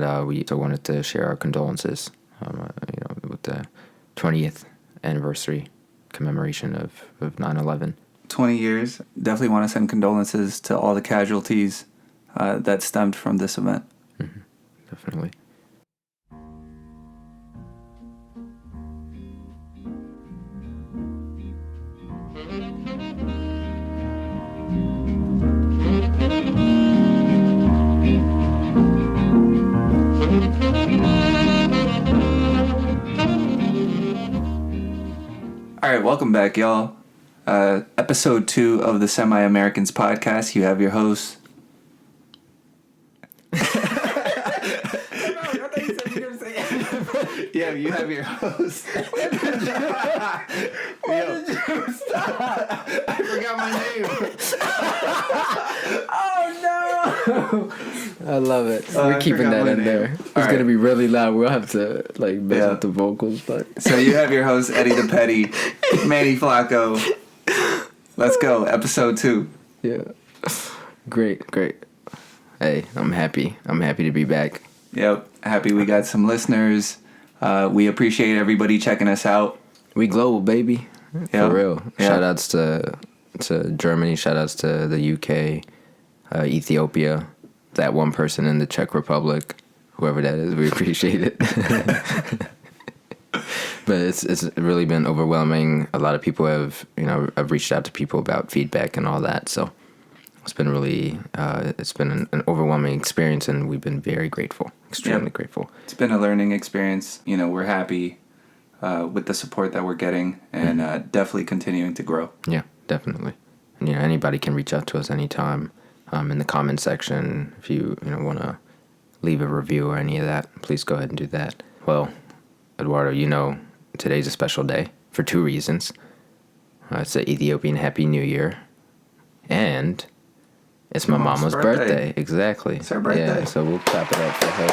We also wanted to share our condolences, with the 20th anniversary commemoration of 9/11. 20 years. Definitely want to send condolences to all the casualties that stemmed from this event. Mm-hmm. Definitely. All right, welcome back, y'all. Episode 2 of the Semi-Americans podcast. You have your host. Yeah, you have your host. Why did you stop? I forgot my name. Oh no! I love it. We're keeping that in there. It's gonna be really loud. We'll have to mess with the vocals, but so you have your host Eddie the Petty, Manny Flacco. Let's go, episode 2. Yeah, great. Hey, I'm happy. I'm happy to be back. Yep, happy we got some listeners. We appreciate everybody checking us out. We global, baby. Yep. For real. Yep. Shout outs to Germany. Shout outs to the UK, Ethiopia, that one person in the Czech Republic, whoever that is. We appreciate it. But it's really been overwhelming. A lot of people have, I've reached out to people about feedback and all that. So it's been really, it's been an overwhelming experience, and we've been very grateful, extremely grateful. It's been a learning experience. We're happy with the support that we're getting, and definitely continuing to grow. Yeah, definitely. And, anybody can reach out to us anytime in the comment section. If you, want to leave a review or any of that, please go ahead and do that. Well, Eduardo, today's a special day for 2 reasons. It's the Ethiopian Happy New Year, and it's my mama's birthday. Exactly. It's her birthday. Yeah, so we'll clap it up for her.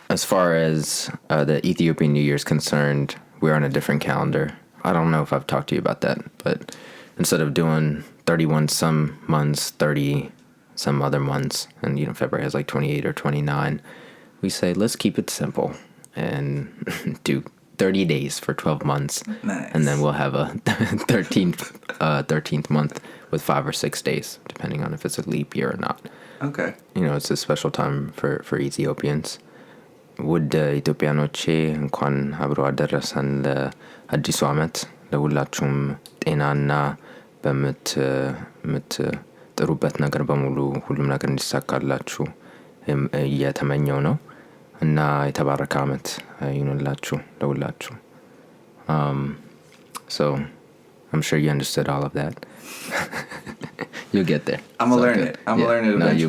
As far as the Ethiopian New Year is concerned, we're on a different calendar. I don't know if I've talked to you about that, but instead of doing 31 some months, 30 some other months, and February has 28 or 29, we say let's keep it simple and do 30 days for 12 months. Nice. And then we'll have a 13th month with 5 or 6 days, depending on if it's a leap year or not. Okay. It's a special time for Ethiopians. ውድ ኢትዮጵያኖቼ እንኳን አብሮ አደረሰን ለአዲሱ ዓመት። ለሁላችሁም ጤናና በምትጥሩበት ነገር በሙሉ ሁሉም ነገር እንዲሳካላችሁ እየተመኘው ነው እና የተባረከ ዓመት ይሁንላችሁ ለሁላችሁ። So I'm sure you understood all of that. You'll get there. I'm gonna learn it. I'm gonna learn it eventually. No,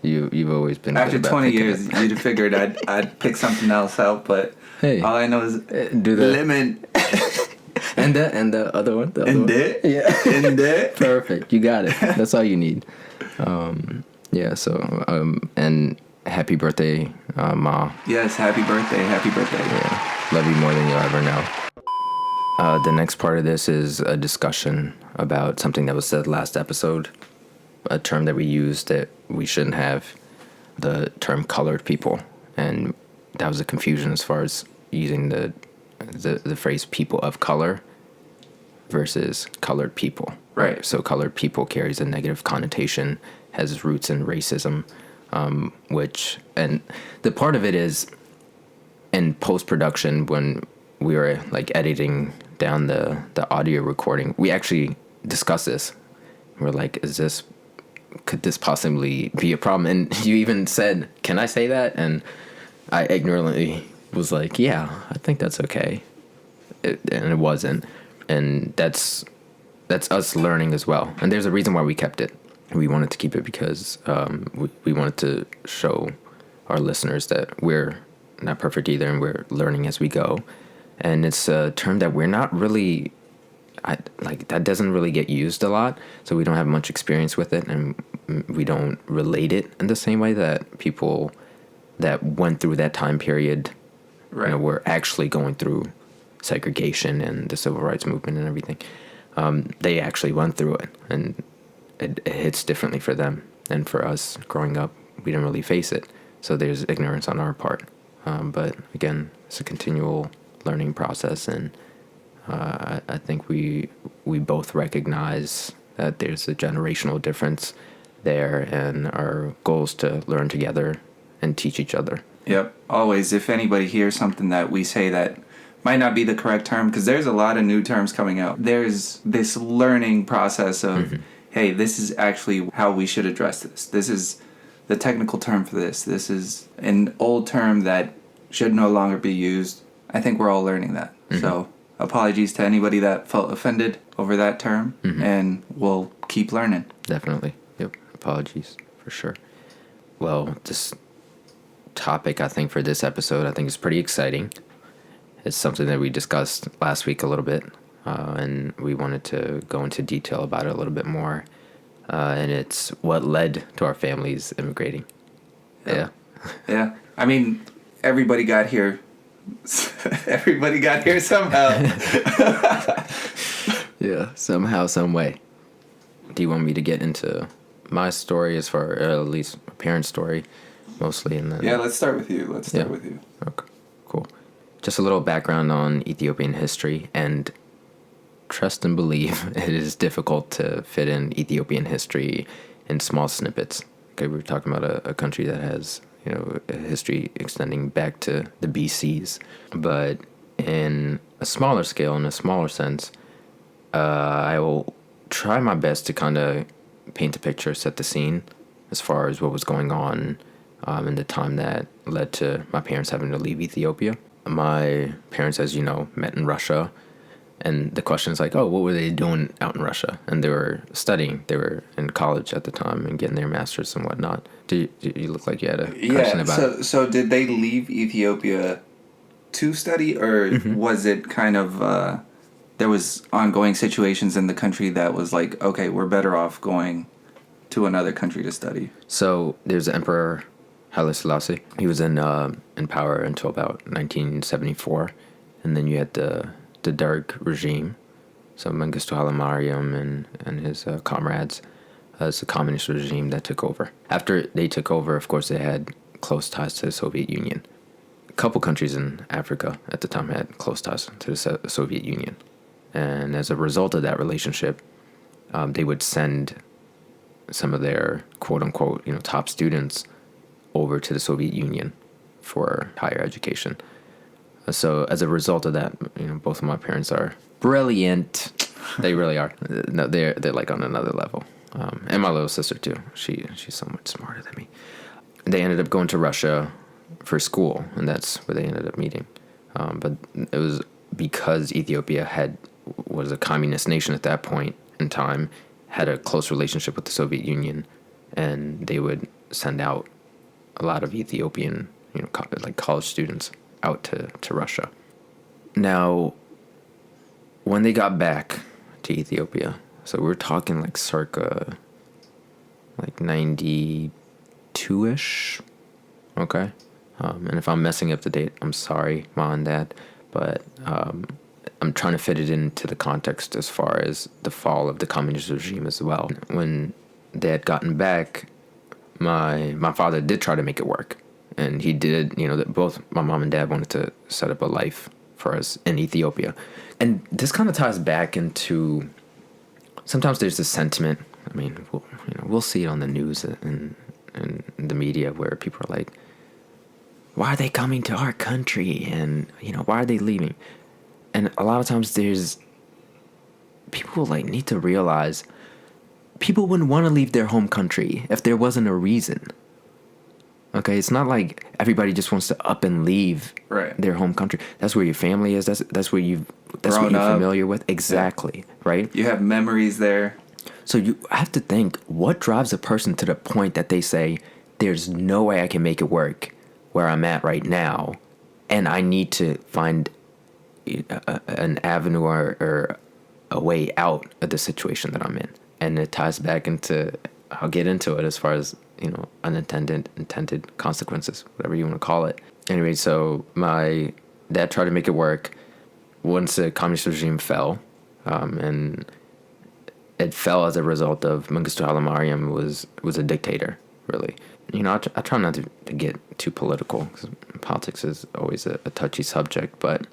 you will. You've always been. After 20 years, you'd have figured I'd pick something else out, but hey, all I know is do the lemon. and the other one. Yeah. And that. Perfect. You got it. That's all you need. Yeah. So and happy birthday, Ma. Yes, happy birthday. Happy birthday. Yeah. Love you more than you'll ever know. The next part of this is a discussion about something that was said last episode, a term that we used that we shouldn't have, the term colored people. And that was a confusion as far as using the phrase people of color versus colored people. Right. So colored people carries a negative connotation, has roots in racism, and the part of it is in post-production when we were editing down the audio recording, we actually discussed this. We're like, could this possibly be a problem? And you even said, can I say that? And I ignorantly was like, yeah, I think that's okay. And it wasn't. And that's us learning as well. And there's a reason why we kept it. We wanted to keep it because we wanted to show our listeners that we're not perfect either, and we're learning as we go. And it's a term that we're not really, that doesn't really get used a lot, so we don't have much experience with it, and we don't relate it in the same way that people that went through that time period, right, were actually going through segregation and the civil rights movement and everything. They actually went through it, and it hits differently for them. And for us growing up, we didn't really face it. So there's ignorance on our part. But again, it's a continual learning process. And I think we both recognize that there's a generational difference there, and our goal is to learn together and teach each other. Yep. Always, if anybody hears something that we say that might not be the correct term, because there's a lot of new terms coming out. There's this learning process of, hey, this is actually how we should address this. This is the technical term for this. This is an old term that should no longer be used. I think we're all learning that. So apologies to anybody that felt offended over that term, and we'll keep learning. Definitely. Yep. Apologies for sure. Well, this topic, I think, for this episode, I think is pretty exciting. It's something that we discussed last week a little bit, and we wanted to go into detail about it a little bit more. And it's what led to our families immigrating. Yeah. Yeah. I mean, everybody got here. Everybody got here somehow. Yeah, somehow, some way. Do you want me to get into my story as far, at least my parents' story, mostly? And then Yeah, let's start with you. Let's start with you. Okay, cool. Just a little background on Ethiopian history, and trust and believe it is difficult to fit in Ethiopian history in small snippets. Okay, we're talking about a country that has, a history extending back to the BCs, but in a smaller scale, in a smaller sense, I will try my best to kind of paint a picture, set the scene as far as what was going on in the time that led to my parents having to leave Ethiopia. My parents, as you know, met in Russia. And the question is like, oh, what were they doing out in Russia? And they were studying. They were in college at the time and getting their masters and whatnot. Do you look like you had a question about it? So did they leave Ethiopia to study, or was it kind of there was ongoing situations in the country that was like, okay, we're better off going to another country to study? So there's the Emperor Haile Selassie. He was in power until about 1974, and then you had the Derg regime, so Mengistu Haile Mariam and his comrades, as a communist regime that took over. After they took over, of course, they had close ties to the Soviet Union. A couple countries in Africa at the time had close ties to the Soviet Union, and as a result of that relationship, they would send some of their quote-unquote top students over to the Soviet Union for higher education. So as a result of that, both of my parents are brilliant. They really are. No, they're like on another level. And my little sister too. She's so much smarter than me. They ended up going to Russia for school, and that's where they ended up meeting. But it was because Ethiopia was a communist nation at that point in time, had a close relationship with the Soviet Union, and they would send out a lot of Ethiopian, like college students out to Russia. Now, when they got back to Ethiopia, so we're talking like circa like 92-ish, okay? And if I'm messing up the date, I'm sorry, Mom and Dad, but I'm trying to fit it into the context as far as the fall of the communist regime as well. When they had gotten back, my father did try to make it work. And he did, that both my mom and dad wanted to set up a life for us in Ethiopia. And this kind of ties back into, sometimes there's this sentiment, I mean, we'll see it on the news and the media where people are like, why are they coming to our country? And, why are they leaving? And a lot of times people like need to realize people wouldn't want to leave their home country if there wasn't a reason. Okay, it's not like everybody just wants to up and leave their home country. That's where your family is. That's where what you're familiar with. Exactly, right? You have memories there. So you have to think, what drives a person to the point that they say, there's no way I can make it work where I'm at right now, and I need to find an avenue or a way out of the situation that I'm in. And it ties back into, I'll get into it as far as, unintended, intended consequences, whatever you want to call it. Anyway, so my dad tried to make it work once the communist regime fell, and it fell as a result of Mengistu Haile Mariam was a dictator, really. I try not to get too political, because politics is always a touchy subject, but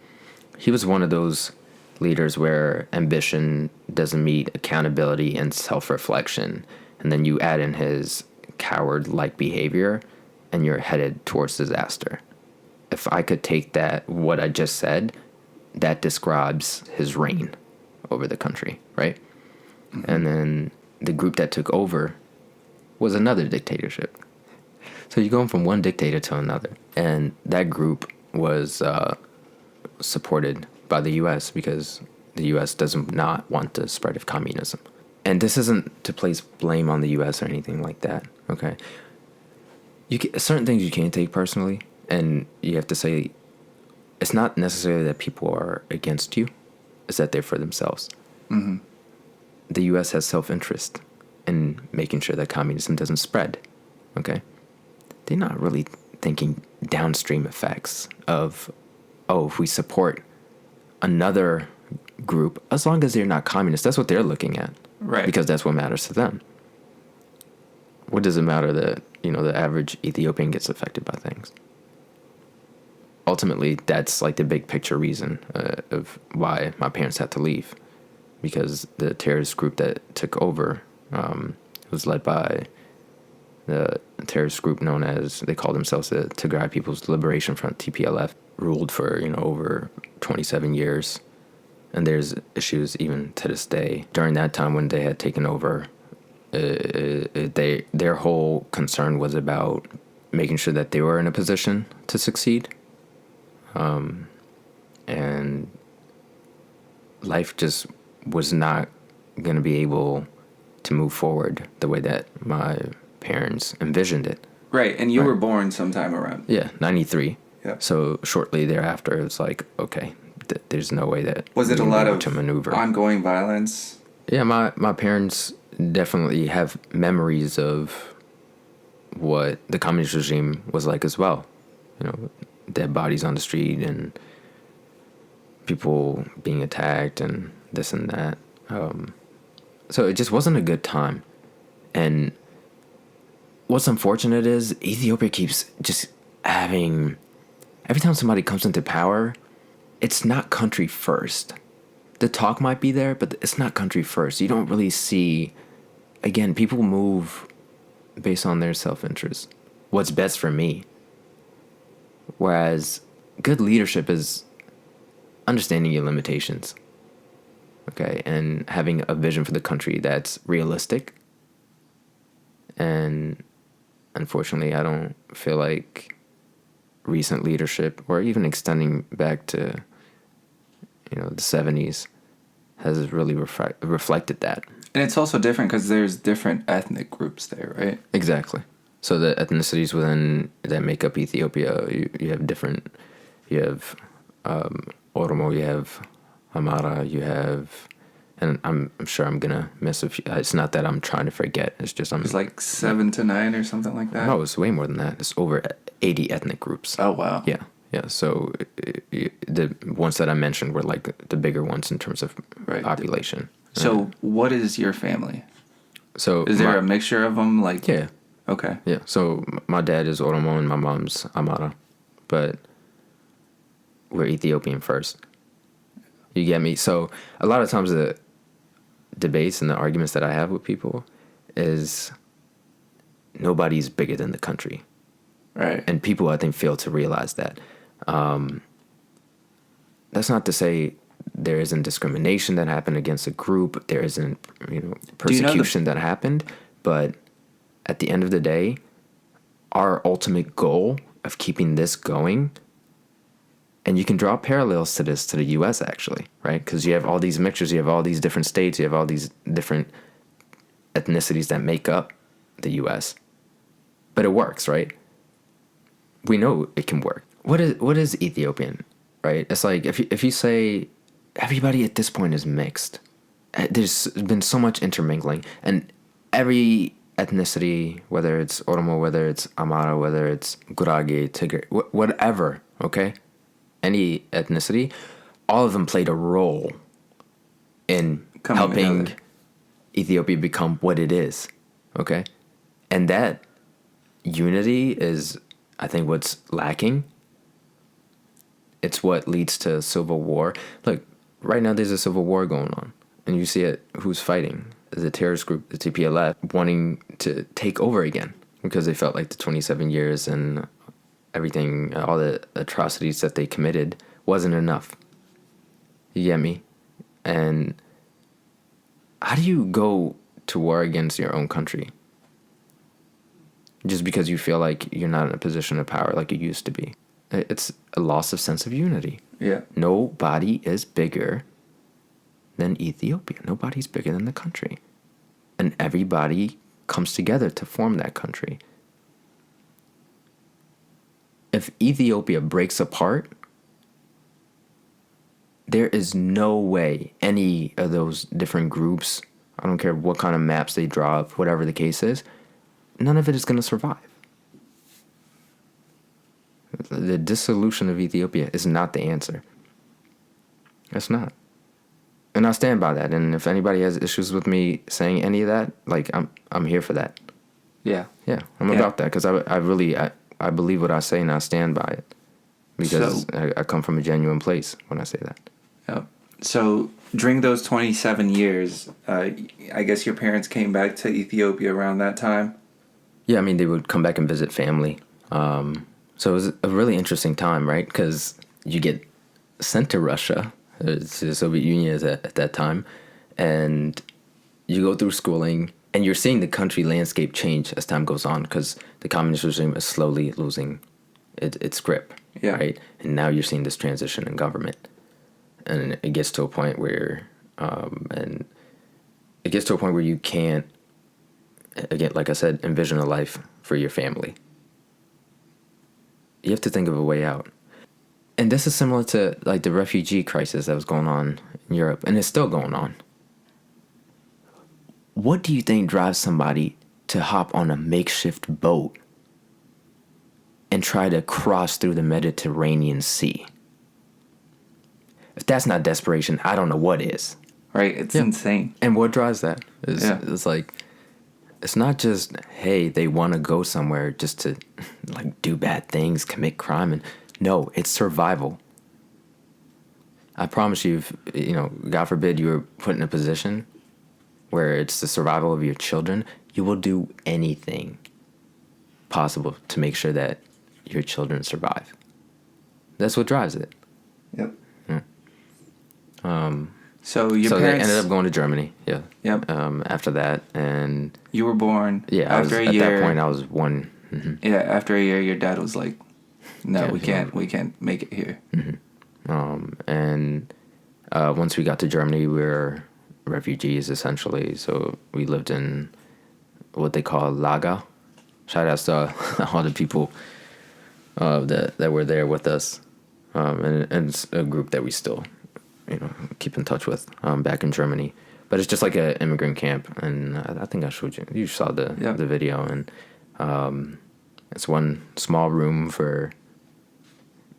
he was one of those leaders where ambition doesn't meet accountability and self-reflection, and then you add in his coward-like behavior, and you're headed towards disaster. If I could take what I just said, that describes his reign over the country, right? Mm-hmm. And then the group that took over was another dictatorship. So you're going from one dictator to another. And that group was supported by the U.S. because the U.S. does not want the spread of communism. And this isn't to place blame on the U.S. or anything like that, okay? Certain things you can't take personally, and you have to say, it's not necessarily that people are against you, it's that they're for themselves. Mm-hmm. The U.S. has self-interest in making sure that communism doesn't spread, okay? They're not really thinking downstream effects of, if we support another group, as long as they're not communist, that's what they're looking at. Right. Because that's what matters to them. What does it matter that, the average Ethiopian gets affected by things? Ultimately, that's like the big picture reason of why my parents had to leave. Because the terrorist group that took over was led by the terrorist group known as, they call themselves the Tigray People's Liberation Front, TPLF, ruled for, over 27 years. And there's issues even to this day. During that time when they had taken over, their whole concern was about making sure that they were in a position to succeed. And life just was not going to be able to move forward the way that my parents envisioned it. Right, and you were born sometime around. Yeah, 93. Yeah. So shortly thereafter, it was like, okay, there's no way that was it a lot of to maneuver. Ongoing violence? Yeah, my parents definitely have memories of what the communist regime was like as well. Dead bodies on the street and people being attacked and this and that. So it just wasn't a good time. And what's unfortunate is Ethiopia keeps just having, every time somebody comes into power, it's not country first. The talk might be there, but it's not country first. You don't really see, again, people move based on their self-interest. What's best for me. Whereas good leadership is understanding your limitations. Okay, and having a vision for the country that's realistic. And unfortunately, I don't feel like recent leadership, or even extending back to, the 70s, has really reflected that. And it's also different because there's different ethnic groups there, right? Exactly. So the ethnicities within that make up Ethiopia, you have different, you have Oromo, you have Amara, you have, and I'm sure I'm going to miss a few. It's not that I'm trying to forget. It's just It's like 7 to 9 or something like that? No, it's way more than that. It's over 80 ethnic groups. Oh, wow. Yeah. Yeah. So the ones that I mentioned were like the bigger ones in terms of population. So what is your family? So is there a mixture of them? Like, yeah. Okay. Yeah. So my dad is Oromo and my mom's Amara, but we're Ethiopian first. You get me? So a lot of times the debates and the arguments that I have with people is nobody's bigger than the country. Right. And people, I think, fail to realize that. That's not to say there isn't discrimination that happened against a group. There isn't, persecution that happened. But at the end of the day, our ultimate goal of keeping this going, and you can draw parallels to this to the U.S. actually, right? Because you have all these mixtures, you have all these different states, you have all these different ethnicities that make up the U.S. But it works, right? We know it can work. What is Ethiopian, right? It's like if you say everybody at this point is mixed, there's been so much intermingling, and every ethnicity, whether it's Oromo, whether it's Amara, whether it's Gurage, Tigray, whatever, okay? Any ethnicity, all of them played a role in helping Ethiopia become what it is. Okay? And that unity is, I think, what's lacking. It's what leads to civil war. Look, right now there's a civil war going on. And you see it, who's fighting? The terrorist group, the TPLF, wanting to take over again because they felt like the 27 years and everything, all the atrocities that they committed wasn't enough. You get me? And how do you go to war against your own country? Just because you feel like you're not in a position of power like you used to be. It's a loss of sense of unity. Yeah. Nobody is bigger than Ethiopia. Nobody's bigger than the country. And everybody comes together to form that country. If Ethiopia breaks apart, there is no way any of those different groups, I don't care what kind of maps they draw up, whatever the case is, none of it is going to survive. The dissolution of Ethiopia is not the answer. It's not. And I stand by that. And if anybody has issues with me saying any of that, like, I'm here for that. Yeah. Yeah, I'm about that because I believe what I say and I stand by it. Because I come from a genuine place when I say that. Yeah. So during those 27 years, I guess your parents came back to Ethiopia around that time? Yeah, I mean, they would come back and visit family. So it was a really interesting time, right? Because you get sent to Russia, to the Soviet Union at that time, and you go through schooling, and you're seeing the country landscape change as time goes on because the communist regime is slowly losing its grip, right? And now you're seeing this transition in government, and it gets to a point where, you can't, again, like I said, envision a life for your family. You have to think of a way out. And this is similar to like the refugee crisis that was going on in Europe, and it's still going on. What do you think drives somebody to hop on a makeshift boat and try to cross through the Mediterranean Sea? If that's not desperation, I don't know what is. Right, it's insane. And what drives that? It's like, it's not just, hey, they want to go somewhere just to like do bad things, commit crime, and no, it's survival. I promise you, if, God forbid you were put in a position where it's the survival of your children, you will do anything possible to make sure that your children survive. That's what drives it. Yep. Yeah. So your so parents they ended up going to Germany. Yeah. Yep. After that, and you were born. Yeah. After a at year. that point, I was one. Mm-hmm. Yeah. After a year, your dad was like, "No, we can't. We can't make it here." Mm-hmm. And once we got to Germany, we were refugees essentially. So we lived in what they call Lager. Shout out to all the people that were there with us, and it's a group that we still, keep in touch with back in Germany. But it's just like an immigrant camp, and I think I showed you. You saw the video, and it's one small room for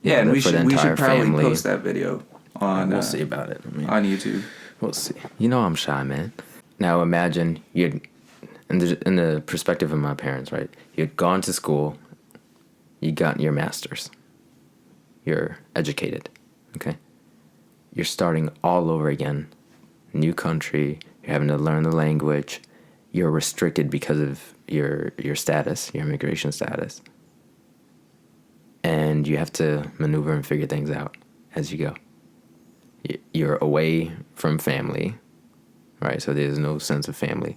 and we should probably family. post that video on. We'll see about it. On YouTube. We'll see. I'm shy, man. Now imagine you'd, in the perspective of my parents, right? You'd gone to school, you got your master's, you're educated, okay? You're starting all over again, new country, you're having to learn the language, you're restricted because of your status, your immigration status, and you have to maneuver and figure things out as you go. You're away from family, right? So there's no sense of family.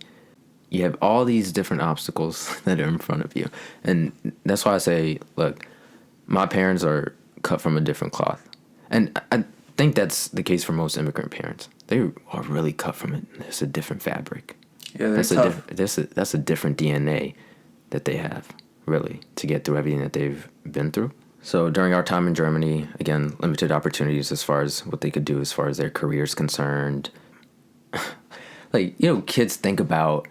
You have all these different obstacles that are in front of you. And that's why I say, look, my parents are cut from a different cloth. And I think that's the case for most immigrant parents. They are really cut from it. It's a different fabric. Yeah, that's tough. That's a different DNA that they have, really, to get through everything that they've been through. So during our time in Germany, again, limited opportunities as far as what they could do as far as their career's concerned. Like, kids think about,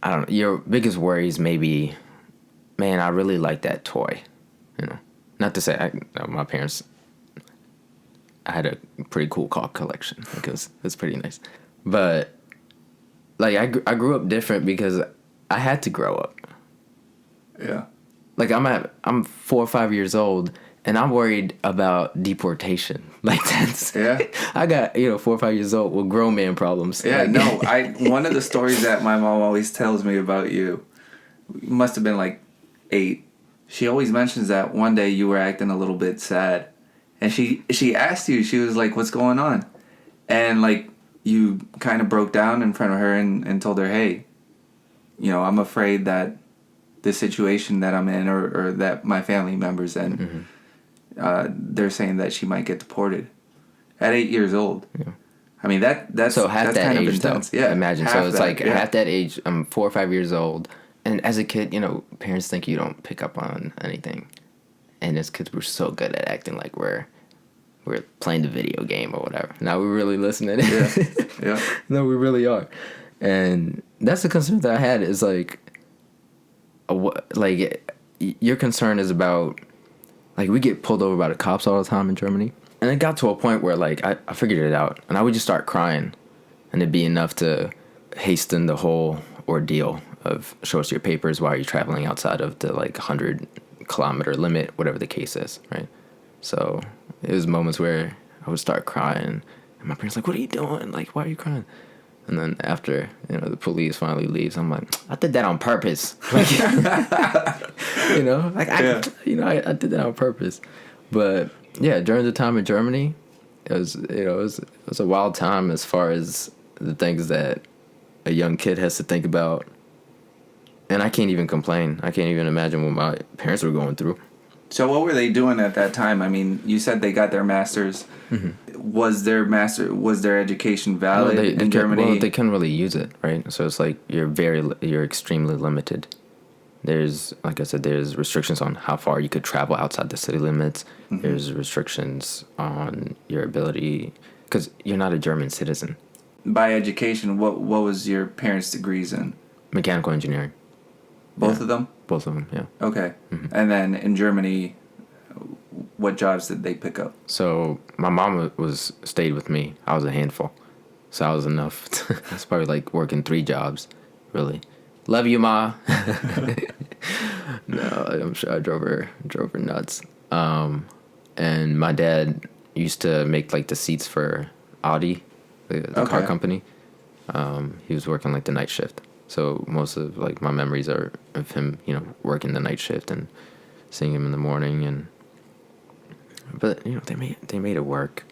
I don't know, your biggest worries maybe, man, I really like that toy. Not to say my parents, I had a pretty cool car collection. Like it was pretty nice. But like I grew up different because I had to grow up. Yeah. Like I'm 4 or 5 years old and I'm worried about deportation. Like that's Yeah. I got 4 or 5 years old with grown man problems. Yeah, Like, no, one of the stories that my mom always tells me about you must have been like 8. She always mentions that one day you were acting a little bit sad, and she asked you. She was like, "What's going on?" And like you kind of broke down in front of her and told her, "Hey, I'm afraid that the situation that I'm in, or that my family members in, they're saying that she might get deported." At 8 years old. Yeah. I mean that's so half that's that kind age of intense. though. Yeah, Imagine. half So it's that, like yeah. half that age. I'm 4 or 5 years old, and as a kid, parents think you don't pick up on anything, and as kids, we're so good at acting like we're playing the video game or whatever. Now we're really listening. Yeah, yeah. No, we really are, and that's the concern that I had. Is like, your concern is about, like, we get pulled over by the cops all the time in Germany. And it got to a point where, like, I figured it out. And I would just start crying. And it'd be enough to hasten the whole ordeal of show us your papers while you're traveling outside of the, like, 100-kilometer limit, whatever the case is, right? So it was moments where I would start crying. And my parents like, what are you doing? Like, why are you crying? And then after, the police finally leaves, I'm like, I did that on purpose. Like, I did that on purpose. But yeah, during the time in Germany, it was a wild time as far as the things that a young kid has to think about. And I can't even complain. I can't even imagine what my parents were going through. So what were they doing at that time? I mean, you said they got their masters. Mm-hmm. Was their education valid in Germany? Well, they couldn't really use it, right? So it's like you're extremely limited. There's, like I said, there's restrictions on how far you could travel outside the city limits. Mm-hmm. There's restrictions on your ability, because you're not a German citizen. By education, what was your parents' degrees in? Mechanical engineering. Both of them? Both of them, yeah. Okay. Mm-hmm. And then in Germany, what jobs did they pick up? So my mom stayed with me. I was a handful. So I was enough. I was probably like working 3 jobs, really. Love you, Ma. No, I'm sure I drove her nuts. And my dad used to make like the seats for Audi, the car company. He was working like the night shift. So most of like my memories are of him, working the night shift and seeing him in the morning. But they made it work.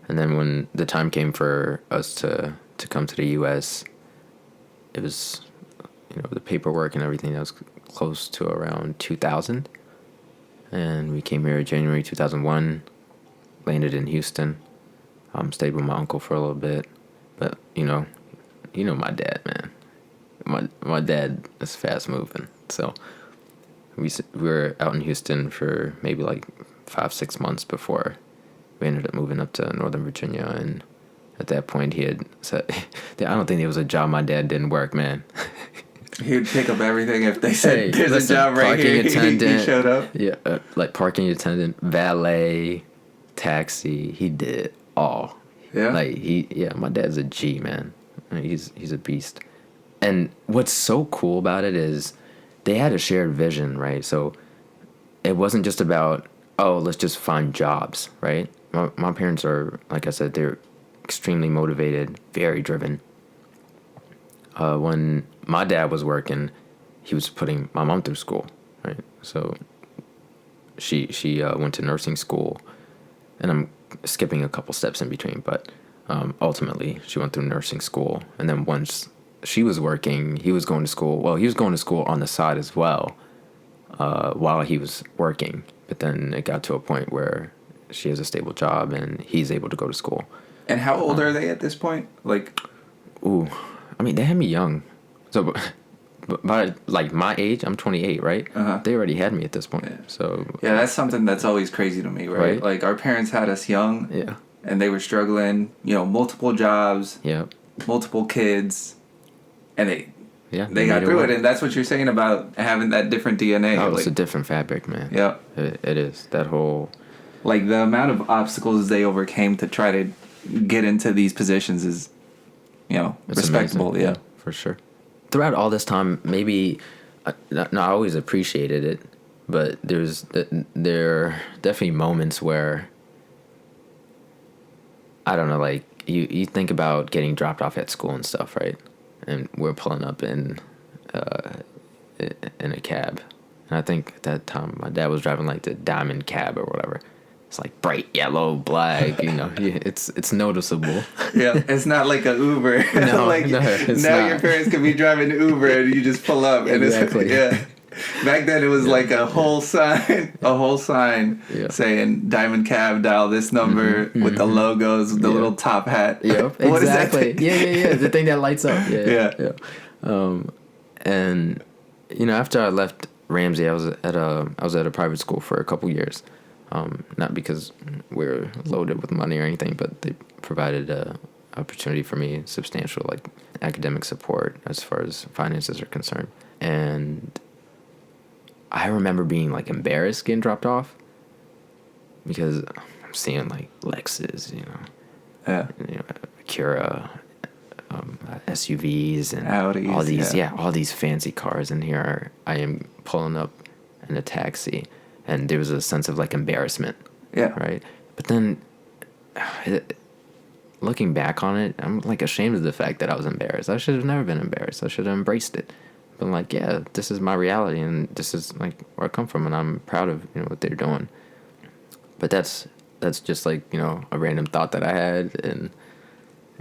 And then when the time came for us to come to the U.S., it was, the paperwork and everything, that was close to around 2000. And we came here January 2001, landed in Houston, stayed with my uncle for a little bit. But, my dad, man. My dad is fast moving. So we were out in Houston for maybe like 5-6 months before we ended up moving up to Northern Virginia. And at that point, he had said, I don't think there was a job my dad didn't work, man. He would pick up everything if they said, hey, there's a job right here. Attendant, he showed up. Yeah, like parking attendant, valet, taxi. He did all. Yeah? Like, my dad's a G, man. He's a beast. And what's so cool about it is they had a shared vision, right? So it wasn't just about, let's just find jobs, right? My parents are, like I said, they're extremely motivated, very driven. When my dad was working, he was putting my mom through school, right? So she went to nursing school, and I'm skipping a couple steps in between, but ultimately she went through nursing school. And then once she was working, he was going to school. Well, he was going to school on the side as well while he was working. But then it got to a point where she has a stable job and he's able to go to school. And how old are they at this point? Like, they had me young. So by like my age, I'm 28, right? Uh-huh. They already had me at this point. Yeah. So yeah, that's something that's always crazy to me, right? Like our parents had us young. Yeah. And they were struggling, multiple jobs. Yeah. Multiple kids. And they got through it, and that's what you're saying about having that different DNA. Oh, it's a different fabric, man. Yeah. It is. That whole... Like, the amount of obstacles they overcame to try to get into these positions is It's respectable. amazing. Yeah. For sure. Throughout all this time, maybe not I always appreciated it, but there are definitely moments where I don't know, like you think about getting dropped off at school and stuff, right? And we're pulling up in a cab, and I think at that time my dad was driving like the Diamond cab or whatever. It's like bright yellow, black, it's noticeable. Yeah, it's not like a Uber. No, like no, it's now not. your parents could be driving Uber and you just pull up and Exactly. it's Back then it was like a whole sign saying Diamond Cab, dial this number with the logos, the little top hat. Yep, What is that exactly. thing? Yeah. The thing that lights up. Yeah. And after I left Ramsey, I was at a private school for a couple years. Not because we're loaded with money or anything, but they provided a opportunity for me, substantial like academic support as far as finances are concerned. And I remember being like embarrassed getting dropped off because I'm seeing like Lexus, Acura, SUVs and Audis, all these fancy cars, and here I am pulling up in a taxi, and there was a sense of like embarrassment. Yeah. Right. But then looking back on it, I'm like ashamed of the fact that I was embarrassed. I should have never been embarrassed. I should have embraced it. But like, yeah, this is my reality, and this is like where I come from, and I'm proud of what they're doing. But that's just like a random thought that I had, and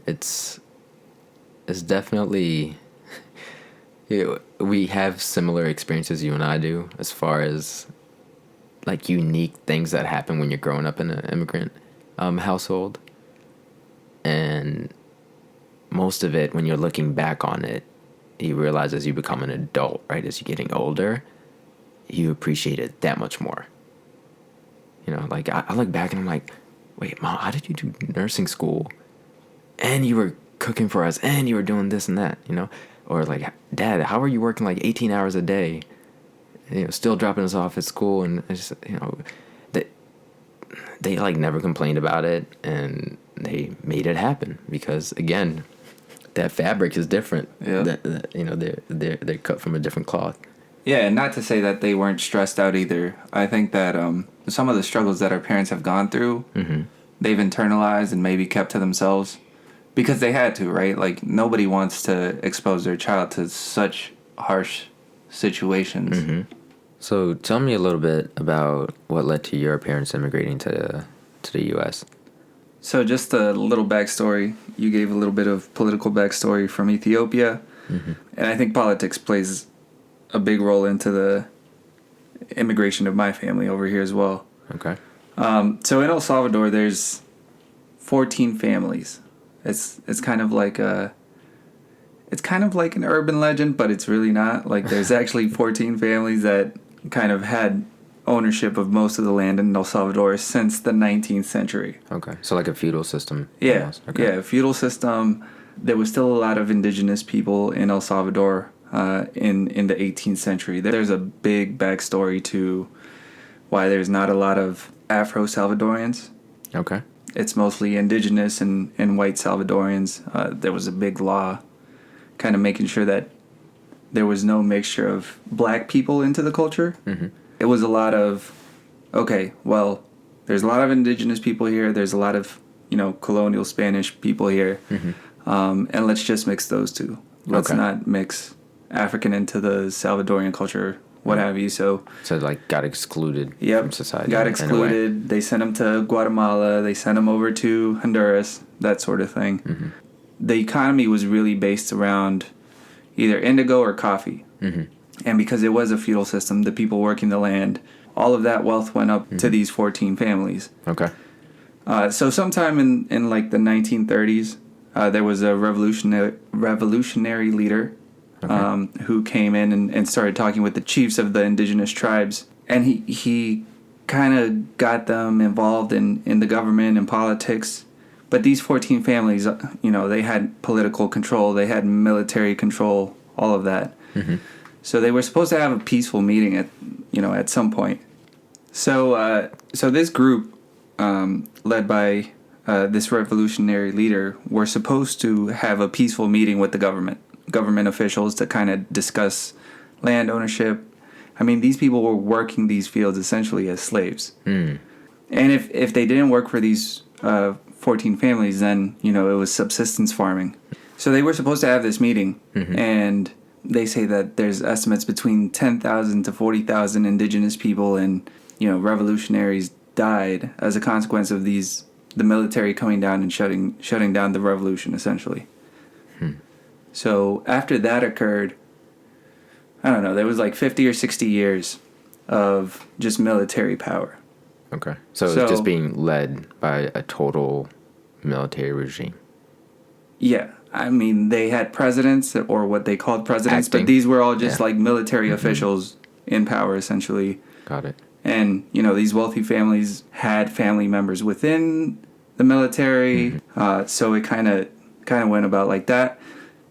it's definitely we have similar experiences, you and I do, as far as like unique things that happen when you're growing up in an immigrant household, and most of it, when you're looking back on it, you realize as you become an adult, right, as you're getting older, you appreciate it that much more. Like I look back and I'm like, wait, Mom, how did you do nursing school? And you were cooking for us, and you were doing this and that, Or like, Dad, how are you working like 18 hours a day? Still dropping us off at school, and it's just, they like never complained about it, and they made it happen because again, that fabric is different. Yeah. They're cut from a different cloth. Yeah, and not to say that they weren't stressed out either. I think that some of the struggles that our parents have gone through, they've internalized and maybe kept to themselves because they had to, right? Like nobody wants to expose their child to such harsh situations. Mm-hmm. So tell me a little bit about what led to your parents immigrating to the U.S. So just a little backstory. You gave a little bit of political backstory from Ethiopia. Mm-hmm. And I think politics plays a big role into the immigration of my family over here as well. Okay. So in El Salvador, there's 14 families. It's kind of like an urban legend, but it's really not. Like there's actually 14 families that kind of had ownership of most of the land in El Salvador since the 19th century. Okay. So like a feudal system. Yeah. Almost. Okay. Yeah, feudal system. There was still a lot of indigenous people in El Salvador in the 18th century. There's a big backstory to why there's not a lot of Afro-Salvadorians. Okay. It's mostly indigenous and white Salvadorians. There was a big law kind of making sure that there was no mixture of black people into the culture. Mm-hmm. It was a lot of, okay, well, there's a lot of indigenous people here. There's a lot of, colonial Spanish people here. Mm-hmm. And let's just mix those two. Let's not mix African into the Salvadorian culture, what have you. So like got excluded from society. Got excluded. They sent them to Guatemala. They sent them over to Honduras, that sort of thing. Mm-hmm. The economy was really based around either indigo or coffee. Mm-hmm. And because it was a feudal system, the people working the land, all of that wealth went up to these 14 families. Okay. So sometime in like the 1930s, there was a revolutionary leader who came in and started talking with the chiefs of the indigenous tribes. And he kind of got them involved in the government and politics. But these 14 families, they had political control, they had military control, all of that. Mm-hmm. So they were supposed to have a peaceful meeting at some point. So this group, led by this revolutionary leader were supposed to have a peaceful meeting with the government officials to kind of discuss land ownership. I mean, these people were working these fields essentially as slaves. And if they didn't work for these 14 families, then, it was subsistence farming. So they were supposed to have this meeting, and they say that there's estimates between 10,000 to 40,000 indigenous people and, revolutionaries died as a consequence of the military coming down and shutting down the revolution, essentially. So after that occurred, I don't know, there was like 50 or 60 years of just military power. Okay. So it's just being led by a total military regime. Yeah. I mean, they had presidents or what they called presidents, but these were all just like military officials in power, essentially. Got it. And, these wealthy families had family members within the military. So it kind of went about like that.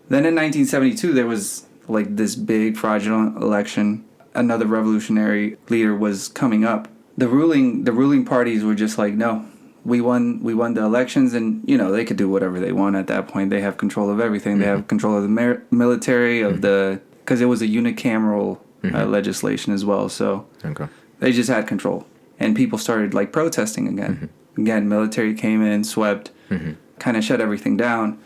Then in 1972, there was like this big fraudulent election. Another revolutionary leader was coming up. The ruling parties were just like, no, we won the elections, and they could do whatever they want at that point. They have control of everything. They have control of the military, of because it was a unicameral legislation as well. So they just had control, and people started like protesting again. Again, military came in, swept, kind of shut everything down.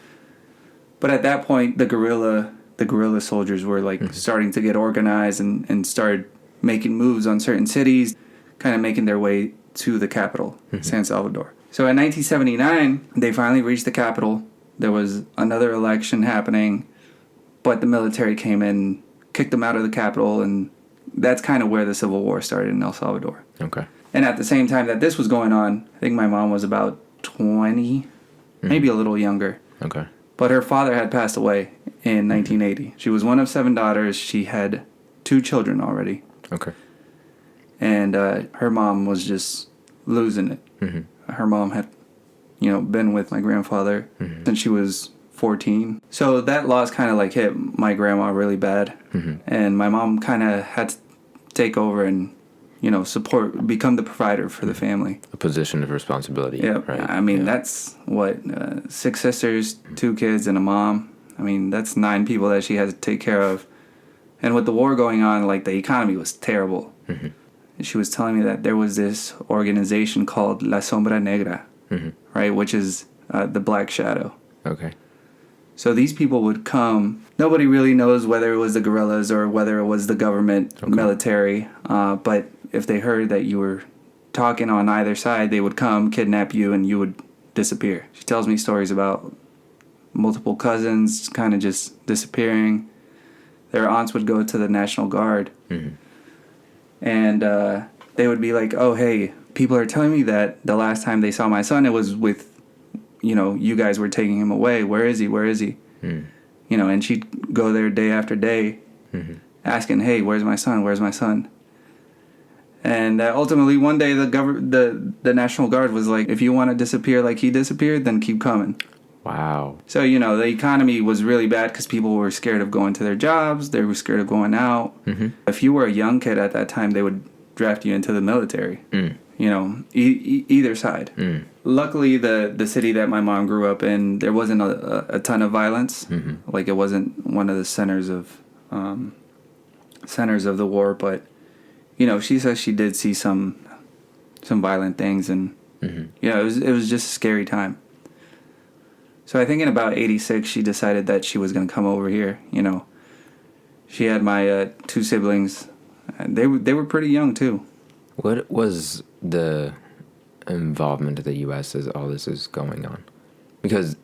But at that point, the guerrilla soldiers were like starting to get organized and started making moves on certain cities, kind of making their way to the capital, San Salvador. So in 1979, they finally reached the capital. There was another election happening, but the military came in, kicked them out of the capital, and that's kind of where the Civil War started in El Salvador. Okay. And at the same time that this was going on, I think my mom was about 20, maybe a little younger. Okay. But her father had passed away in 1980. She was one of 7 daughters. She had 2 children already. Okay. And her mom was just losing it. Her mom had, been with my grandfather since she was 14. So that loss kind of like hit my grandma really bad. And my mom kind of had to take over and, become the provider for the family. A position of responsibility. Yeah. Right? I mean, that's 6 sisters, 2 kids, and a mom. I mean, that's 9 people that she had to take care of. And with the war going on, like, the economy was terrible. She was telling me that there was this organization called La Sombra Negra, right, which is the Black Shadow. Okay. So these people would come. Nobody really knows whether it was the guerrillas or whether it was the government military. But if they heard that you were talking on either side, they would come, kidnap you, and you would disappear. She tells me stories about multiple cousins kind of just disappearing. Their aunts would go to the National Guard. And they would be like, oh, hey, people are telling me that the last time they saw my son, it was with, you guys were taking him away. Where is he? Where is he? And she'd go there day after day asking, hey, where's my son? Where's my son? And ultimately, one day, the National Guard was like, if you want to disappear like he disappeared, then keep coming. Wow. So, the economy was really bad because people were scared of going to their jobs. They were scared of going out. If you were a young kid at that time, they would draft you into the military. Either side. Luckily, the city that my mom grew up in, there wasn't a ton of violence. Like, it wasn't one of the centers of the war. But, she says she did see some violent things. And, it was just a scary time. So I think in about 86, she decided that she was going to come over here. She had my 2 siblings. They were pretty young, too. What was the involvement of the U.S. as all this is going on? Because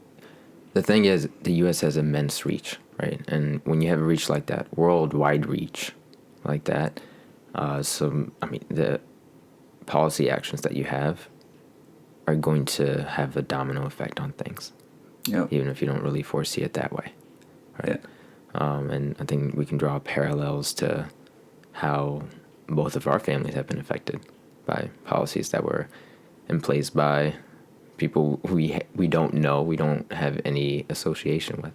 the thing is, the U.S. has immense reach, right? And when you have a reach like that, worldwide reach like that, the policy actions that you have are going to have a domino effect on things. Yep. Even if you don't really foresee it that way, right? Yeah. And I think we can draw parallels to how both of our families have been affected by policies that were in place by people we don't know, we don't have any association with.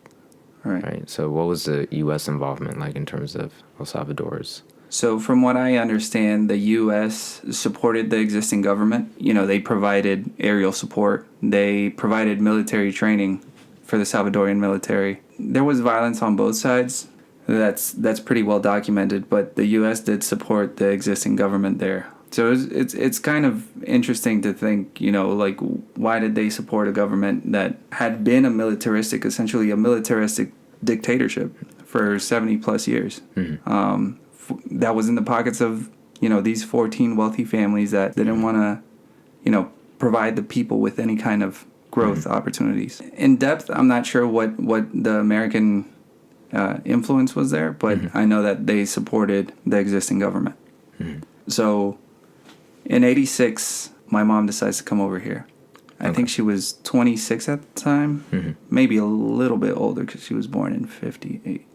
Right. So what was the U.S. involvement like in terms of El Salvador's? So from what I understand, the U.S. supported the existing government. They provided aerial support. They provided military training for the Salvadoran military. There was violence on both sides. That's pretty well documented, but the U.S. did support the existing government there. So it's kind of interesting to think, like, why did they support a government that had been essentially a militaristic dictatorship for 70 plus years? Mm-hmm. That was in the pockets of, these 14 wealthy families that didn't want to, provide the people with any kind of growth opportunities. In depth, I'm not sure what the American influence was there, but I know that they supported the existing government. So in 86, my mom decides to come over here. I think she was 26 at the time, maybe a little bit older because she was born in 58.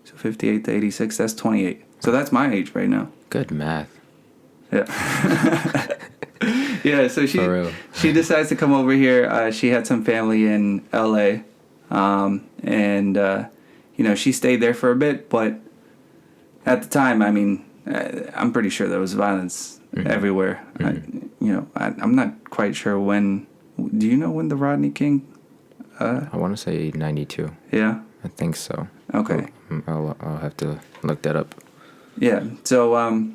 So 58 to 86, that's 28. So that's my age right now. Good math. Yeah. Yeah, so she decides to come over here. She had some family in LA. She stayed there for a bit, but at the time, I mean, I'm pretty sure there was violence everywhere. I'm not quite sure when. Do you know when the Rodney King? I want to say 92. Yeah? I think so. Okay. I'll have to look that up. Yeah. So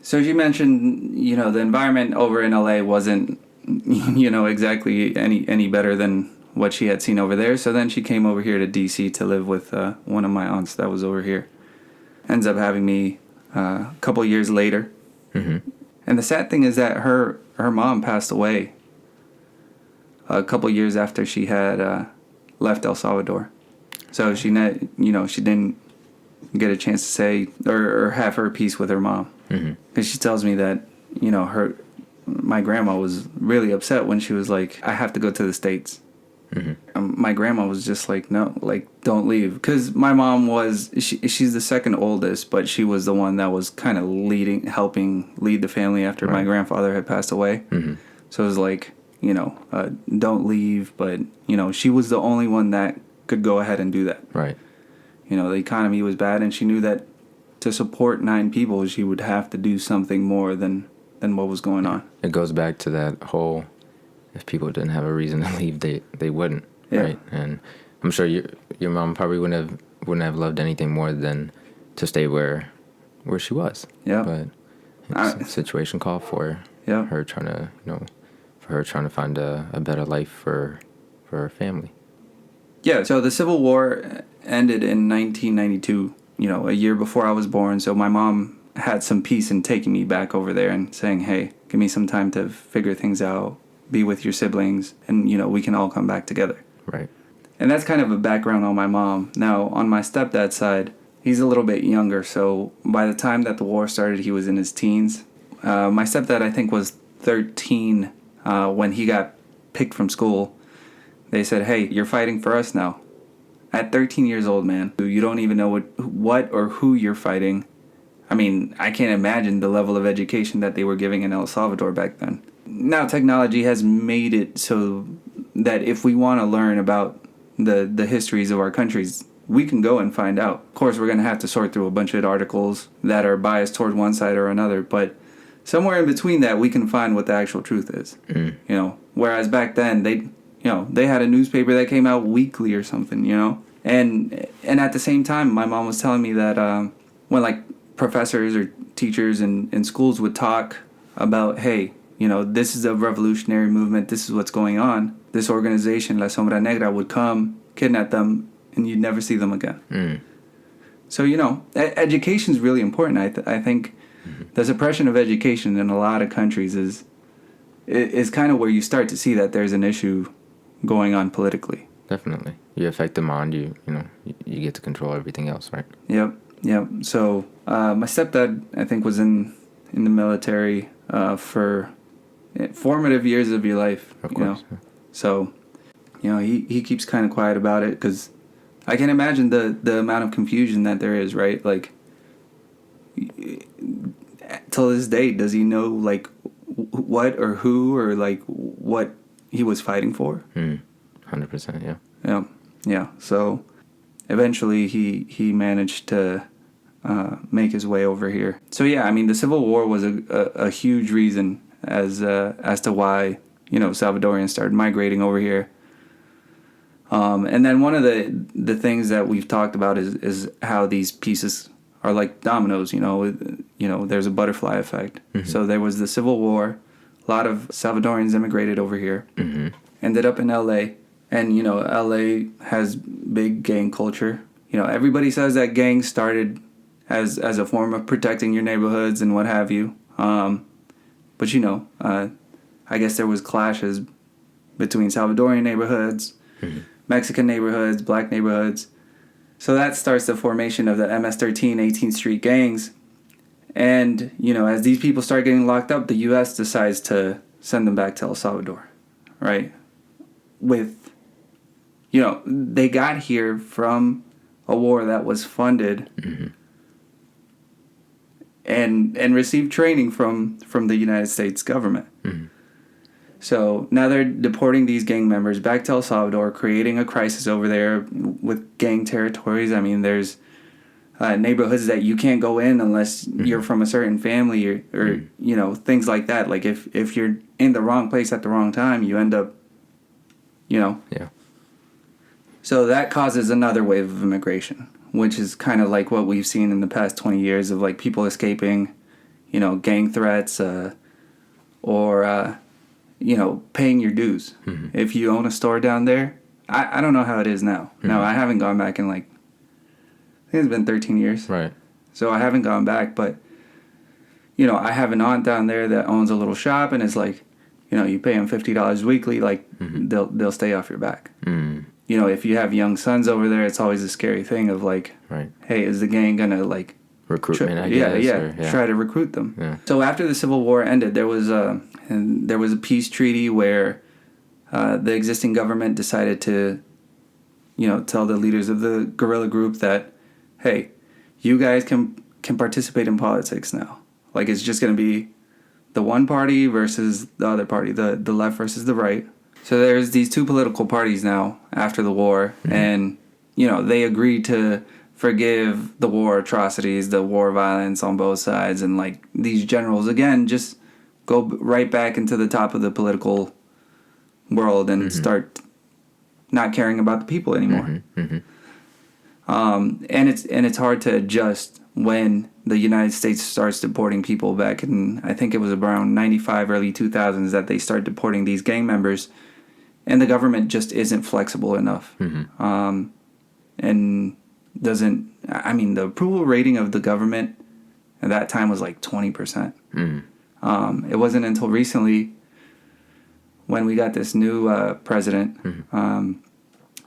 she mentioned, the environment over in LA wasn't, exactly any better than what she had seen over there. So then she came over here to DC to live with one of my aunts that was over here. Ends up having me a couple years later. Mm-hmm. And the sad thing is that her mom passed away a couple years after she had left El Salvador. So she didn't get a chance to say or have her peace with her mom. Because she tells me that, my grandma was really upset when she was like, I have to go to the States. My grandma was just like, no, like, don't leave. Because my mom she's the second oldest, but she was the one that was kind of helping lead the family after my grandfather had passed away. So it was like, don't leave. But, she was the only one that could go ahead and do that. Right. The economy was bad, and she knew that to support 9 people, she would have to do something more than what was going on. It goes back to that whole, if people didn't have a reason to leave, they wouldn't, right? And I'm sure your mom probably wouldn't have loved anything more than to stay where she was. Yeah. But the situation called for her trying to find a better life for her family. Yeah. So the Civil War ended in 1992. A year before I was born. So my mom had some peace in taking me back over there and saying, hey, give me some time to figure things out, be with your siblings, and, we can all come back together. Right. And that's kind of a background on my mom. Now, on my stepdad's side, he's a little bit younger. So by the time that the war started, he was in his teens. My stepdad, I think, was 13 when he got picked from school. They said, hey, you're fighting for us now. At 13 years old, man, you don't even know what or who you're fighting. I mean, I can't imagine the level of education that they were giving in El Salvador back then. Now technology has made it so that if we want to learn about the histories of our countries, we can go and find out. Of course, we're going to have to sort through a bunch of articles that are biased toward one side or another, but somewhere in between that, we can find what the actual truth is. Whereas back then, they had a newspaper that came out weekly or something, And at the same time, my mom was telling me that when, like, professors or teachers in schools would talk about, hey, this is a revolutionary movement, this is what's going on. This organization, La Sombra Negra, would come, kidnap them, and you'd never see them again. So, education is really important. I think the suppression of education in a lot of countries is kind of where you start to see that there's an issue going on politically. Definitely. You affect the mind, you get to control everything else, right? Yep. So my stepdad, I think, was in the military for formative years of your life. Of course. So, he keeps kind of quiet about it because I can imagine the amount of confusion that there is, right? Like, till this day, does he know, like, what or who or, like, what he was fighting for? 100%, yeah. Yeah. So eventually he managed to make his way over here. So yeah, I mean, the Civil War was a huge reason as to why, you know, Salvadorians started migrating over here. And then one of the things that we've talked about is how these pieces are like dominoes. You know, there's a butterfly effect. Mm-hmm. So there was the Civil War. A lot of Salvadorians immigrated over here, mm-hmm. ended up in L.A. And, you know, L.A. has big gang culture. You know, everybody says that gangs started as a form of protecting your neighborhoods and what have you. But, you know, I guess there was clashes between Salvadorian neighborhoods, mm-hmm. Mexican neighborhoods, black neighborhoods. So that starts the formation of the MS-13 18th Street gangs. And, you know, as these people start getting locked up, the U.S. decides to send them back to El Salvador, right? With, you know, they got here from a war that was funded, mm-hmm. and received training from the United States government. Mm-hmm. So now they're deporting these gang members back to El Salvador, creating a crisis over there with gang territories. I mean, there's neighborhoods that you can't go in unless mm-hmm. you're from a certain family or mm-hmm. you know, things like that. Like if you're in the wrong place at the wrong time, you end up, you know. Yeah. So that causes another wave of immigration, which is kind of like what we've seen in the past 20 years of like people escaping, you know, gang threats or you know, paying your dues. Mm-hmm. If you own a store down there, I don't know how it is now. Mm-hmm. No, I haven't gone back in like, I think it's been 13 years. Right. So I haven't gone back, but, you know, I have an aunt down there that owns a little shop, and it's like, you know, you pay them $50 weekly, like, mm-hmm. they'll stay off your back. Mm. You know, if you have young sons over there, it's always a scary thing of like, right. Hey, is the gang gonna like recruitment? I guess. Try to recruit them. Yeah. So after the Civil War ended, there was a peace treaty where the existing government decided to, you know, tell the leaders of the guerrilla group that, hey, you guys can participate in politics now. Like, it's just gonna be the one party versus the other party, the left versus the right. So there's these two political parties now after the war, mm-hmm. and, you know, they agreed to forgive the war atrocities, the war violence on both sides, and, like, these generals, again, just go right back into the top of the political world and mm-hmm. start not caring about the people anymore. Mm-hmm. Mm-hmm. And it's hard to adjust when the United States starts deporting people back in, I think it was around 95, early 2000s that they start deporting these gang members. And the government just isn't flexible enough. Mm-hmm. And doesn't, I mean, the approval rating of the government at that time was like 20%. Mm-hmm. It wasn't until recently when we got this new president mm-hmm.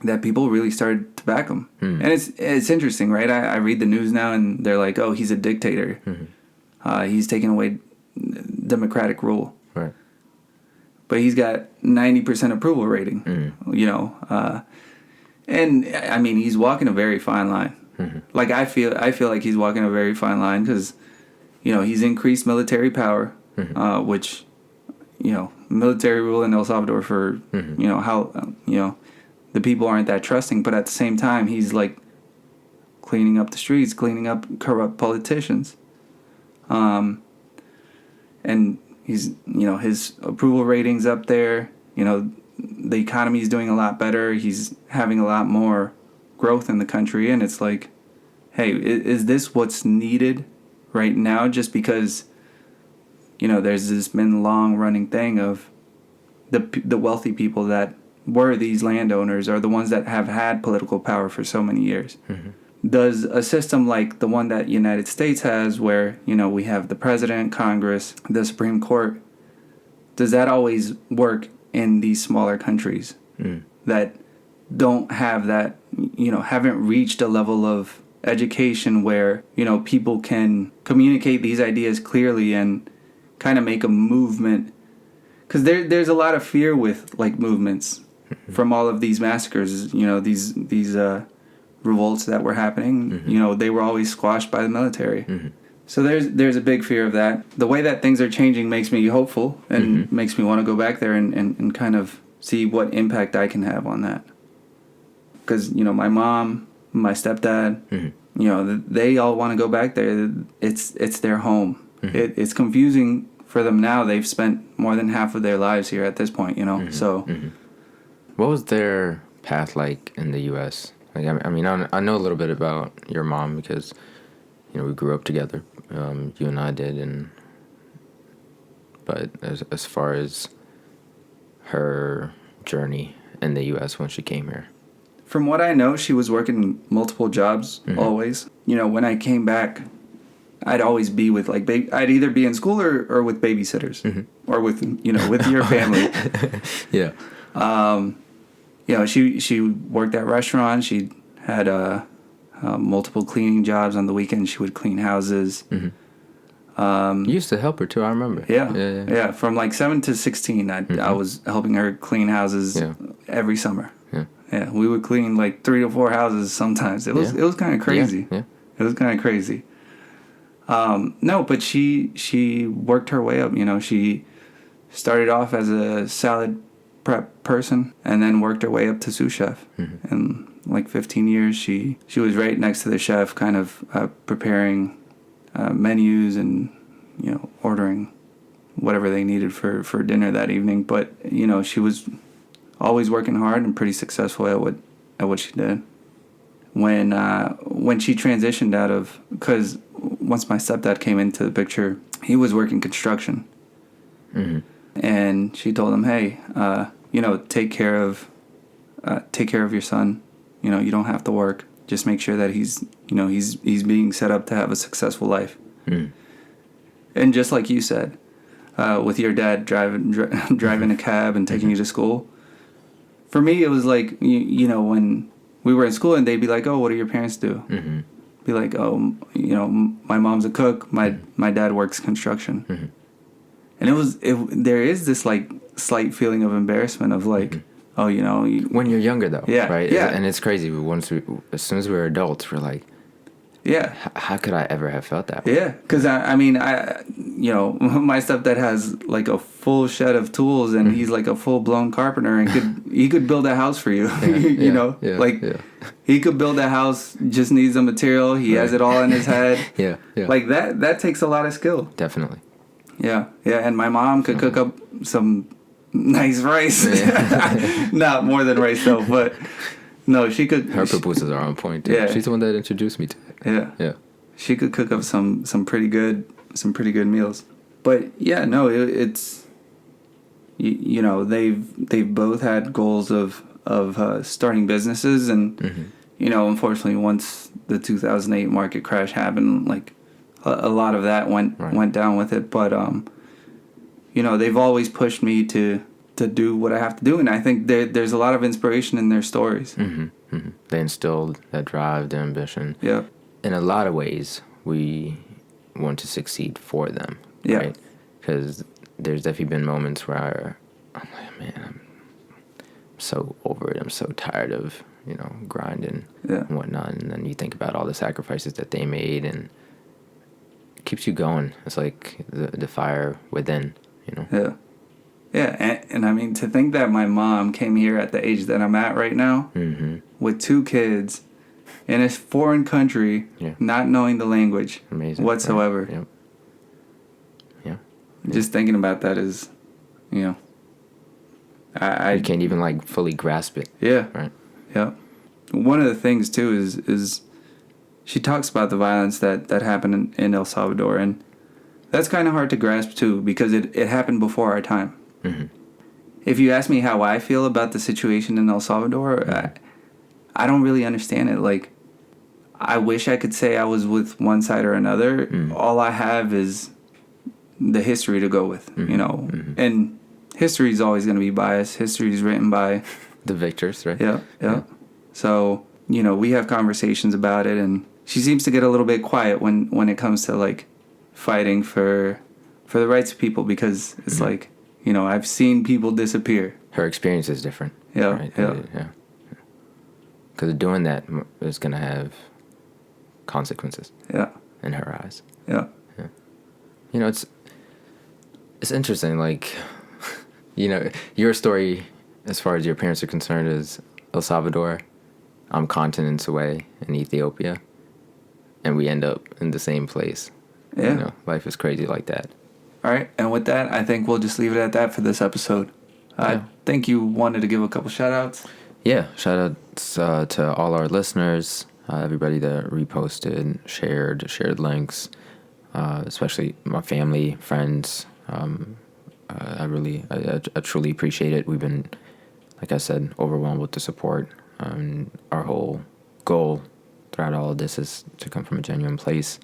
That people really started to back him. Mm-hmm. And it's interesting, right? I read the news now and they're like, oh, he's a dictator. Mm-hmm. He's taking away democratic rule. Right. But he's got 90% approval rating, mm-hmm. you know. And, I mean, he's walking a very fine line. Mm-hmm. Like, I feel like he's walking a very fine line because, you know, he's increased military power, mm-hmm. Which, you know, military rule in El Salvador for, mm-hmm. you know, how, you know, the people aren't that trusting. But at the same time, he's, like, cleaning up the streets, cleaning up corrupt politicians. And he's, you know, his approval rating's up there. You know, the economy is doing a lot better. He's having a lot more growth in the country. And it's like, hey, is this what's needed right now? Just because, you know, there's this been long running thing of the wealthy people that were these landowners are the ones that have had political power for so many years. Mm-hmm. Does a system like the one that United States has where, you know, we have the president, Congress, the Supreme Court, does that always work in these smaller countries that don't have that, you know, haven't reached a level of education where, you know, people can communicate these ideas clearly and kind of make a movement? Because there's a lot of fear with, like, movements from all of these massacres, you know, these revolts that were happening, mm-hmm. you know, they were always squashed by the military. Mm-hmm. So there's a big fear of that. The way that things are changing makes me hopeful and mm-hmm. makes me want to go back there and kind of see what impact I can have on that. Because, you know, my mom, my stepdad, mm-hmm. you know, they all want to go back there. It's their home. It's confusing for them now. They've spent more than half of their lives here at this point, you know. So, what was their path like in the U.S.? Like, I mean, I know a little bit about your mom because, you know, we grew up together. You and I did, but as far as her journey in the U.S. when she came here. From what I know, she was working multiple jobs always. You know, when I came back, I'd always be with like I'd either be in school or with babysitters or with, you know, with your family. Yeah. You know, she worked at restaurants. She had multiple cleaning jobs on the weekend. She would clean houses. You used to help her too, I remember. Yeah. From like 7 to 16, I was helping her clean houses every summer. Yeah, we would clean like 3 to 4 houses sometimes. It was kind of crazy. Yeah. It was kind of crazy. No, but she worked her way up. You know, she started off as a salad prep person and then worked her way up to sous chef. And like 15 years, she was right next to the chef, kind of preparing menus and, you know, ordering whatever they needed for dinner that evening. But, you know, she was always working hard and pretty successful at what she did. When she transitioned out of, because once my stepdad came into the picture, he was working construction, and she told him, "Hey, you know, take care of your son. You know, you don't have to work. Just make sure that he's being set up to have a successful life." And just like you said, with your dad driving a cab and taking you to school. For me, it was like, you know, when we were in school and they'd be like, "Oh, what do your parents do?" Be like, "Oh, you know, my mom's a cook. My dad works construction." And there is this like slight feeling of embarrassment of like, oh, you know, when you're younger though, right? Yeah. And it's crazy. As soon as we were adults, we're like, yeah, how could I ever have felt that way? Yeah, because I mean, you know, my stepdad has like a full shed of tools, and he's like a full blown carpenter, and he could build a house for you. You know, he could build a house. Just needs the material. He has it all in his head. Yeah. Like that takes a lot of skill. Definitely. Yeah, and my mom could cook up some nice rice. Not more than rice though, but. No, she could. Her pupusas are on point. Too. Yeah, she's the one that introduced me to it. Yeah. She could cook up some pretty good meals. But yeah, no, it's you know, they've both had goals of starting businesses, and you know, unfortunately, once the 2008 market crash happened, like a lot of that went down with it. But you know, they've always pushed me to do what I have to do, and I think there's a lot of inspiration in their stories. They instilled that drive, the ambition. Yeah. In a lot of ways, we want to succeed for them. Yeah. Right? Because there's definitely been moments where I'm like, man, I'm so over it. I'm so tired of, you know, grinding and whatnot. And then you think about all the sacrifices that they made, and it keeps you going. It's like the fire within, you know. Yeah. Yeah, and I mean, to think that my mom came here at the age that I'm at right now with 2 kids in a foreign country, not knowing the language whatsoever. Right. Yep. Yeah. Just thinking about that is, you know, I can't even like fully grasp it. Yeah. Right. Yeah. One of the things too is she talks about the violence that happened in El Salvador, and that's kind of hard to grasp too, because it happened before our time. If you ask me how I feel about the situation in El Salvador, I don't really understand it. Like, I wish I could say I was with one side or another. All I have is the history to go with, you know. And history is always going to be biased. History is written by the victors, right? Yeah. So, you know, we have conversations about it, and she seems to get a little bit quiet when it comes to like fighting for the rights of people, because it's like, you know, I've seen people disappear. Her experience is different. Yeah, right? Yeah. Because doing that is going to have consequences. Yeah. In her eyes. Yeah. You know, it's interesting. Like, you know, your story, as far as your parents are concerned, is El Salvador. I'm continents away in Ethiopia. and we end up in the same place. Yeah. You know, life is crazy like that. All right. And with that, I think we'll just leave it at that for this episode. I think you wanted to give a couple shout outs. Yeah. Shout outs to all our listeners, everybody that reposted, shared links, especially my family, friends. I truly appreciate it. We've been, like I said, overwhelmed with the support. Our whole goal throughout all of this is to come from a genuine place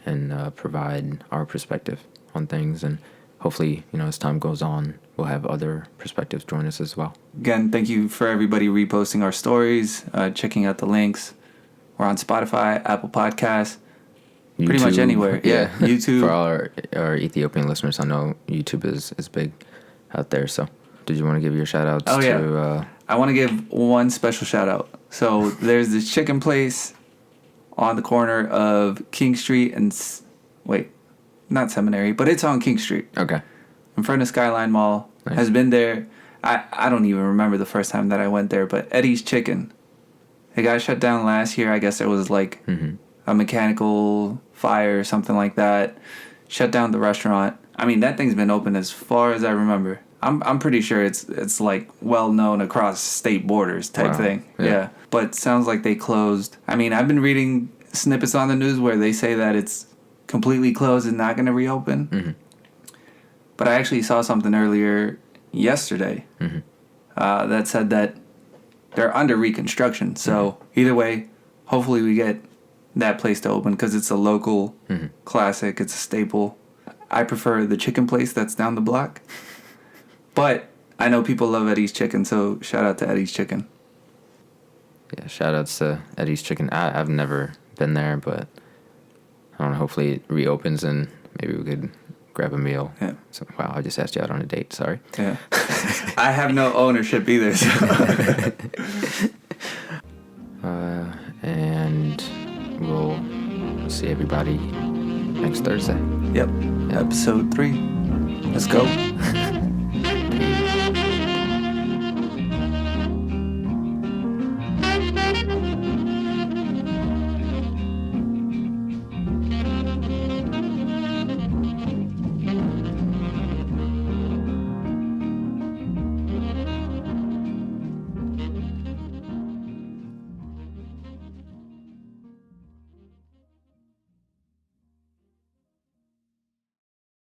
and provide our perspective on things. And hopefully, you know, as time goes on, we'll have other perspectives join us as well. Again, thank you for everybody reposting our stories, checking out the links. We're on Spotify, Apple Podcasts, YouTube, pretty much anywhere. Yeah, YouTube. For all our Ethiopian listeners, I know YouTube is big out there. So did you want to give your shout outs to... I want to give one special shout out. So there's this chicken place on the corner of King Street and... Wait, not Seminary, but it's on King Street. Okay. In front of Skyline Mall. Nice. Has been there. I don't even remember the first time that I went there, but Eddie's Chicken. It got shut down last year. I guess there was like a mechanical fire or something like that. Shut down the restaurant. I mean, that thing's been open as far as I remember. I'm pretty sure it's like well known across state borders type thing. Yeah. But sounds like they closed. I mean, I've been reading snippets on the news where they say that it's completely closed and not going to reopen. Mm-hmm. But I actually saw something earlier yesterday that said that they're under reconstruction. So either way, hopefully we get that place to open because it's a local classic. It's a staple. I prefer the chicken place that's down the block. But I know people love Eddie's Chicken, so shout out to Eddie's Chicken. Yeah, shout outs to Eddie's Chicken. I've never been there, but I don't know, hopefully it reopens and maybe we could grab a meal. Yeah. So, wow, I just asked you out on a date. Sorry. Yeah. I have no ownership either. So. And we'll see everybody next Thursday. Yep. Episode 3. Let's go.